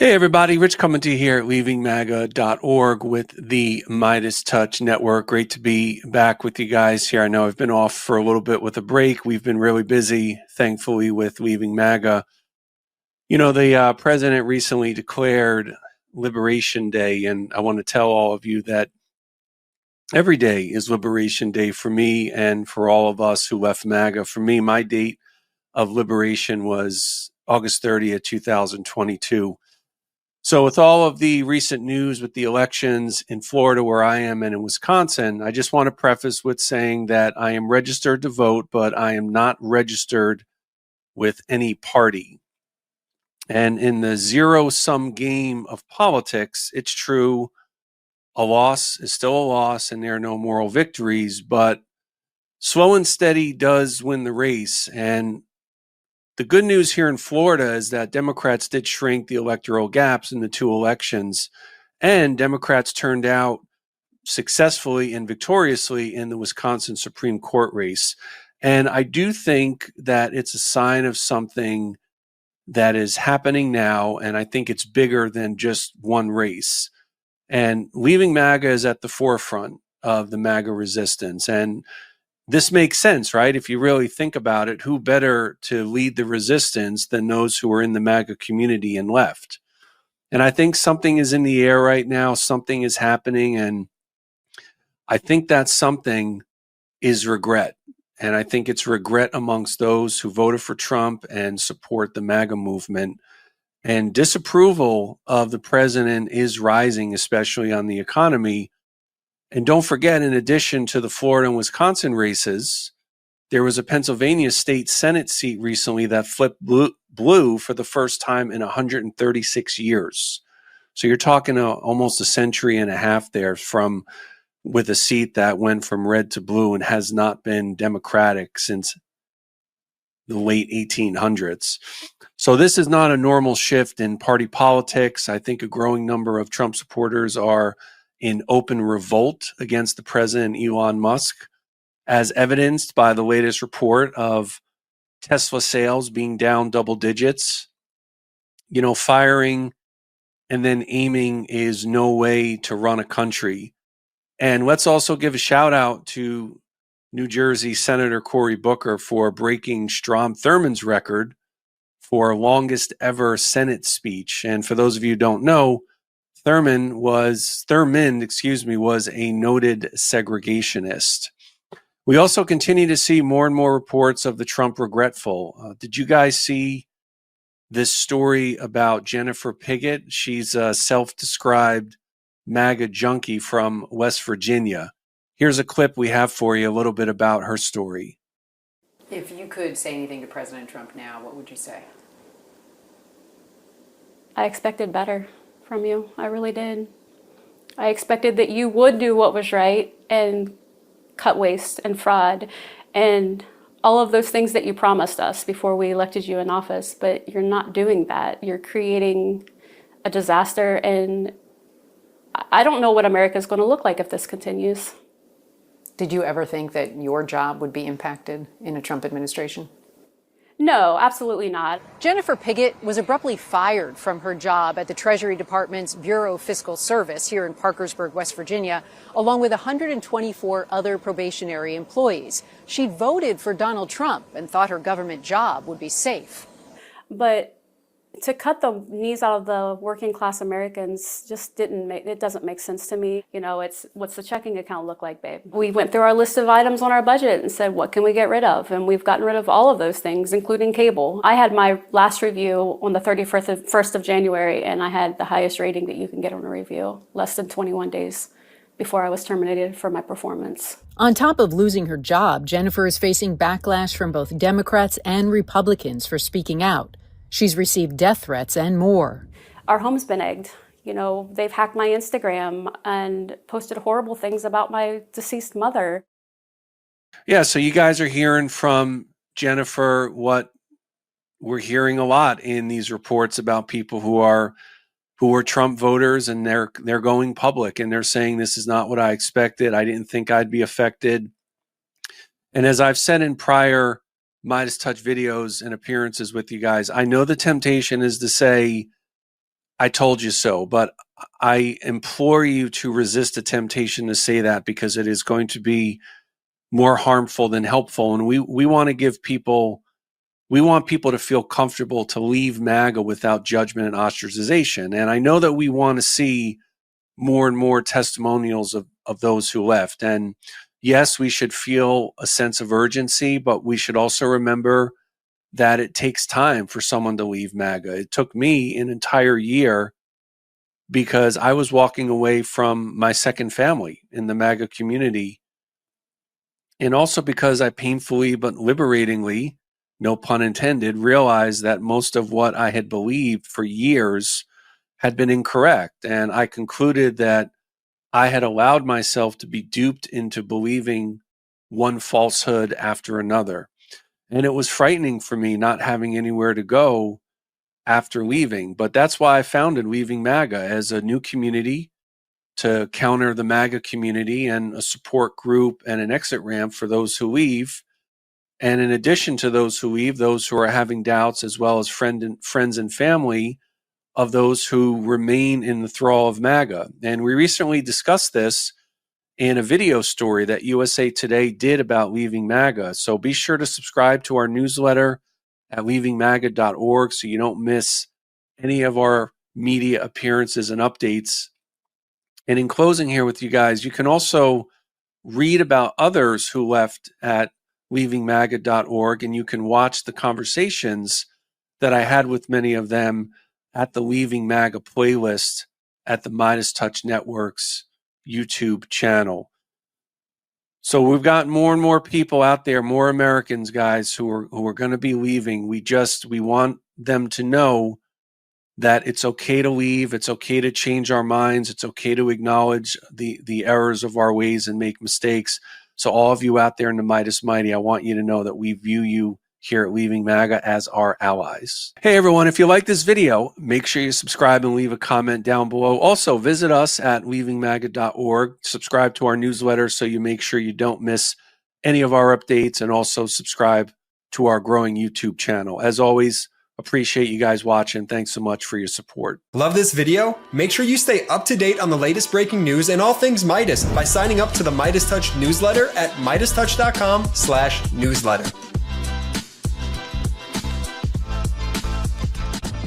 Hey everybody, Rich coming to you here at leavingmaga.org with the MeidasTouch Network. Great to be back with you guys here. I know I've been off for a little bit with a break. We've been really busy, thankfully, with Leaving MAGA. You know, the president recently declared Liberation Day, and I want to tell all of you that every day is Liberation Day for me and for all of us who left MAGA. For me, my date of liberation was August 30th, 2022. So with all of the recent news with the elections in Florida where I am and in Wisconsin, I just want to preface with saying that I am registered to vote, but I am not registered with any party. And in the zero-sum game of politics, it's true, a loss is still a loss and there are no moral victories, but slow and steady does win the race. And the good news here in Florida is that Democrats did shrink the electoral gaps in the two elections, and Democrats turned out successfully and victoriously in the Wisconsin Supreme Court race. And I do think that it's a sign of something that is happening now, and I think it's bigger than just one race. And Leaving MAGA is at the forefront of the MAGA resistance. And this makes sense, right? If you really think about it, who better to lead the resistance than those who are in the MAGA community and left? And I think something is in the air right now. Something is happening. And I think that something is regret. And I think it's regret amongst those who voted for Trump and support the MAGA movement. And disapproval of the president is rising, especially on the economy. And don't forget, in addition to the Florida and Wisconsin races, there was a Pennsylvania state Senate seat recently that flipped blue for the first time in 136 years. So you're talking almost a century and a half there with a seat that went from red to blue and has not been Democratic since the late 1800s. So this is not a normal shift in party politics. I think a growing number of Trump supporters are in open revolt against the president, Elon Musk, as evidenced by the latest report of Tesla sales being down double digits. You know, firing and then aiming is no way to run a country. And let's also give a shout out to New Jersey Senator Cory Booker for breaking Strom Thurmond's record for longest ever Senate speech. And for those of you who don't know, Thurmond was a noted segregationist. We also continue to see more and more reports of the Trump regretful. Did you guys see this story about Jennifer Piggott? She's a self-described MAGA junkie from West Virginia. Here's a clip we have for you, a little bit about her story. If you could say anything to President Trump now, what would you say? I expected better from you. I really did. I expected that you would do what was right and cut waste and fraud and all of those things that you promised us before we elected you in office, but you're not doing that. You're creating a disaster, and I don't know what America is going to look like if this continues. Did you ever think that your job would be impacted in a Trump administration? No, absolutely not. Jennifer Piggott was abruptly fired from her job at the Treasury Department's Bureau of Fiscal Service here in Parkersburg, West Virginia, along with 124 other probationary employees. She'd voted for Donald Trump and thought her government job would be safe. But to cut the knees out of the working class Americans just doesn't make sense to me. You know, it's what's the checking account look like, babe? We went through our list of items on our budget and said, what can we get rid of? And we've gotten rid of all of those things, including cable. I had my last review on the 31st of January, and I had the highest rating that you can get on a review, less than 21 days before I was terminated for my performance. On top of losing her job, Jennifer is facing backlash from both Democrats and Republicans for speaking out. She's received death threats and more. Our home's been egged. You know, they've hacked my Instagram and posted horrible things about my deceased mother. Yeah, so you guys are hearing from Jennifer what we're hearing a lot in these reports about people who are Trump voters, and they're going public and they're saying this is not what I expected. I didn't think I'd be affected. And as I've said in prior MeidasTouch videos and appearances with you guys, I know the temptation is to say, I told you so. But I implore you to resist the temptation to say that, because it is going to be more harmful than helpful. And we want to give people, we want people to feel comfortable to leave MAGA without judgment and ostracization. And I know that we want to see more and more testimonials of those who left. And yes, we should feel a sense of urgency, but we should also remember that it takes time for someone to leave MAGA. It took me an entire year because I was walking away from my second family in the MAGA community. And also because I painfully but liberatingly, no pun intended, realized that most of what I had believed for years had been incorrect. And I concluded that I had allowed myself to be duped into believing one falsehood after another. And it was frightening for me not having anywhere to go after leaving. But that's why I founded Leaving MAGA, as a new community to counter the MAGA community, and a support group and an exit ramp for those who leave. And in addition to those who leave, those who are having doubts, as well as friends and family of those who remain in the thrall of MAGA. And we recently discussed this in a video story that USA Today did about Leaving MAGA. So be sure to subscribe to our newsletter at leavingmaga.org so you don't miss any of our media appearances and updates. And in closing here with you guys, you can also read about others who left at leavingmaga.org, and you can watch the conversations that I had with many of them at the Leaving MAGA playlist at the MeidasTouch Network's YouTube channel. So we've got more and more people out there, more Americans, guys, who are going to be leaving. We want them to know that it's okay to leave. It's okay to change our minds. It's okay to acknowledge the errors of our ways and make mistakes. So all of you out there in the Meidas Mighty, I want you to know that we view you here at Leaving MAGA as our allies. Hey everyone, if you like this video, make sure you subscribe and leave a comment down below. Also, visit us at leavingmaga.org. Subscribe to our newsletter so you make sure you don't miss any of our updates, and also subscribe to our growing YouTube channel. As always, appreciate you guys watching. Thanks so much for your support. Love this video? Make sure you stay up to date on the latest breaking news and all things Meidas by signing up to the MeidasTouch newsletter at MeidasTouch.com/newsletter.